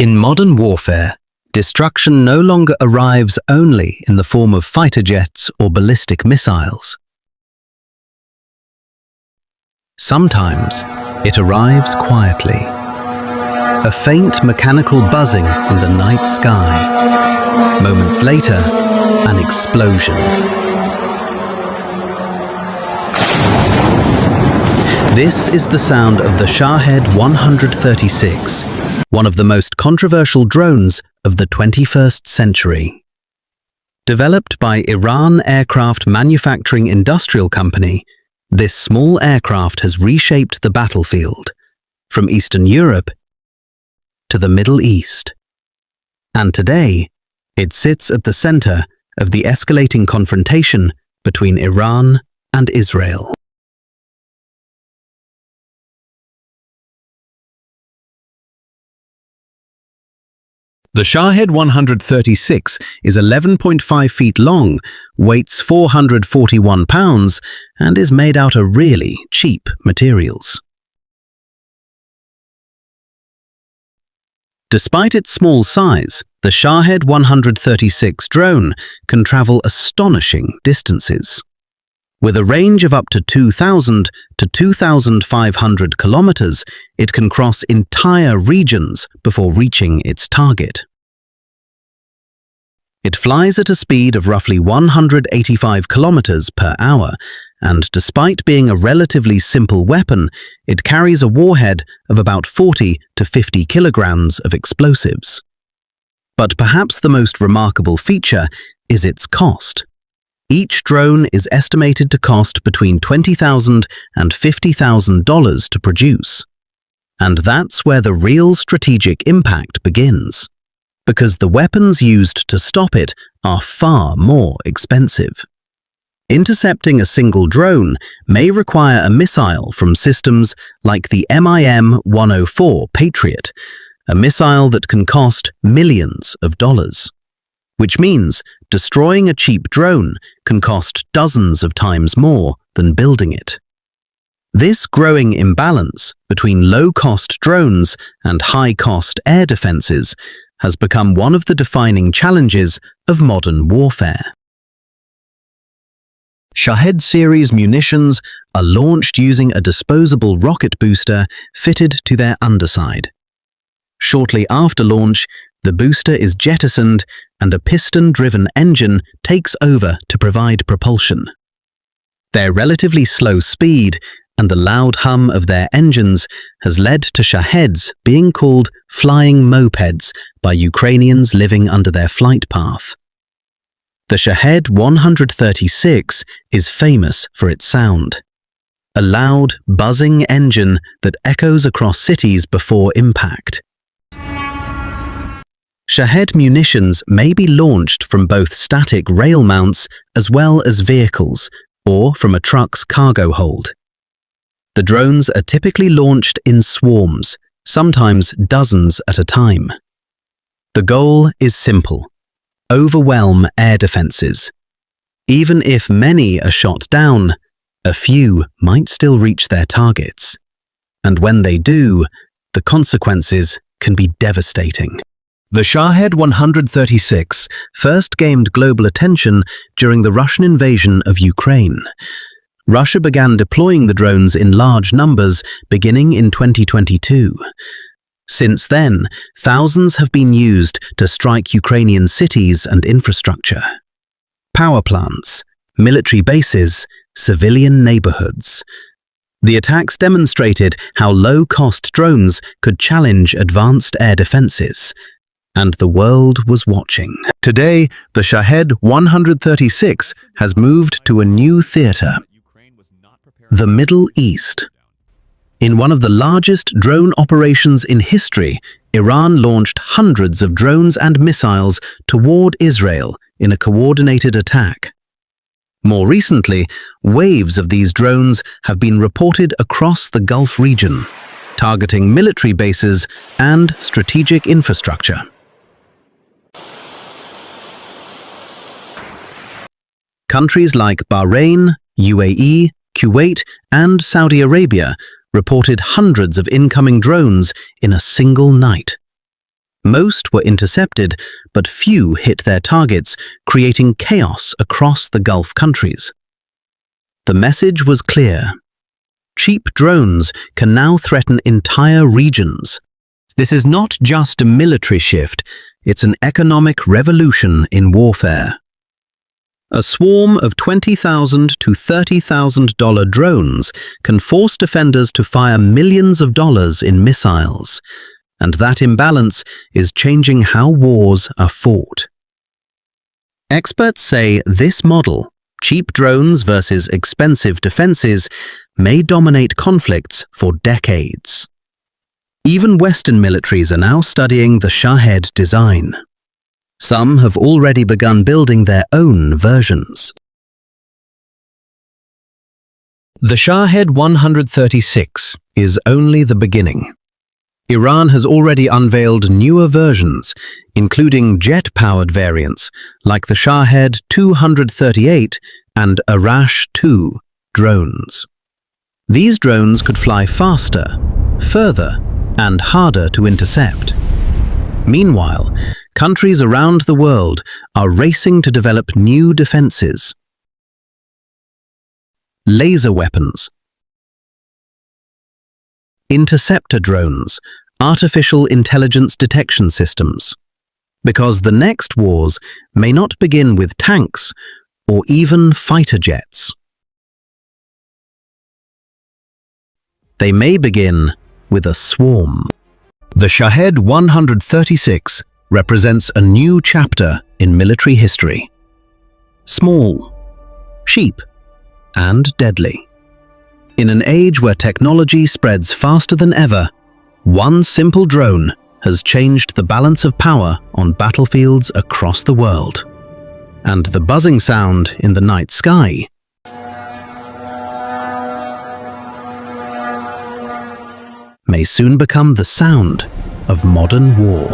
In modern warfare, destruction no longer arrives only in the form of fighter jets or ballistic missiles. Sometimes it arrives quietly. A faint mechanical buzzing in the night sky. Moments later, an explosion. This is the sound of the Shahed-136, one of the most controversial drones of the 21st century. Developed by Iran Aircraft Manufacturing Industrial Company, this small aircraft has reshaped the battlefield, from Eastern Europe to the Middle East. And today, it sits at the center of the escalating confrontation between Iran and Israel. The Shahed-136 is 11.5 feet long, weighs 441 pounds, and is made out of really cheap materials. Despite its small size, the Shahed-136 drone can travel astonishing distances. With a range of up to 2,000 to 2,500 kilometers, it can cross entire regions before reaching its target. It flies at a speed of roughly 185 kilometers per hour, and despite being a relatively simple weapon, it carries a warhead of about 40 to 50 kilograms of explosives. But perhaps the most remarkable feature is its cost. Each drone is estimated to cost between $20,000 and $50,000 to produce. And that's where the real strategic impact begins, because the weapons used to stop it are far more expensive. Intercepting a single drone may require a missile from systems like the MIM-104 Patriot, a missile that can cost millions of dollars. Which means destroying a cheap drone can cost dozens of times more than building it. This growing imbalance between low-cost drones and high-cost air defenses has become one of the defining challenges of modern warfare. Shahed series munitions are launched using a disposable rocket booster fitted to their underside. Shortly after launch, the booster is jettisoned and a piston-driven engine takes over to provide propulsion. Their relatively slow speed and the loud hum of their engines has led to Shaheds being called flying mopeds by Ukrainians living under their flight path. The Shahed-136 is famous for its sound, a loud, buzzing engine that echoes across cities before impact. Shahed munitions may be launched from both static rail mounts as well as vehicles, or from a truck's cargo hold. The drones are typically launched in swarms, sometimes dozens at a time. The goal is simple: overwhelm air defenses. Even if many are shot down, a few might still reach their targets. And when they do, the consequences can be devastating. The Shahed-136 first gained global attention during the Russian invasion of Ukraine. Russia began deploying the drones in large numbers beginning in 2022. Since then, thousands have been used to strike Ukrainian cities and infrastructure, power plants, military bases, civilian neighborhoods. The attacks demonstrated how low-cost drones could challenge advanced air defenses, and the world was watching. Today, the Shahed-136 has moved to a new theater, the Middle East. In one of the largest drone operations in history, Iran launched hundreds of drones and missiles toward Israel in a coordinated attack. More recently, waves of these drones have been reported across the Gulf region, targeting military bases and strategic infrastructure. Countries like Bahrain, UAE, Kuwait, and Saudi Arabia reported hundreds of incoming drones in a single night. Most were intercepted, but few hit their targets, creating chaos across the Gulf countries. The message was clear. Cheap drones can now threaten entire regions. This is not just a military shift, it's an economic revolution in warfare. A swarm of $20,000 to $30,000 drones can force defenders to fire millions of dollars in missiles, and that imbalance is changing how wars are fought. Experts say this model, cheap drones versus expensive defenses, may dominate conflicts for decades. Even Western militaries are now studying the Shahed design. Some have already begun building their own versions. The Shahed-136 is only the beginning. Iran has already unveiled newer versions, including jet-powered variants like the Shahed-238 and Arash-2 drones. These drones could fly faster, further, and harder to intercept. Meanwhile, countries around the world are racing to develop new defenses. Laser weapons, interceptor drones, artificial intelligence detection systems. Because the next wars may not begin with tanks or even fighter jets. They may begin with a swarm. The Shahed-136 represents a new chapter in military history. Small, cheap, and deadly. In an age where technology spreads faster than ever, one simple drone has changed the balance of power on battlefields across the world. And the buzzing sound in the night sky may soon become the sound of modern war.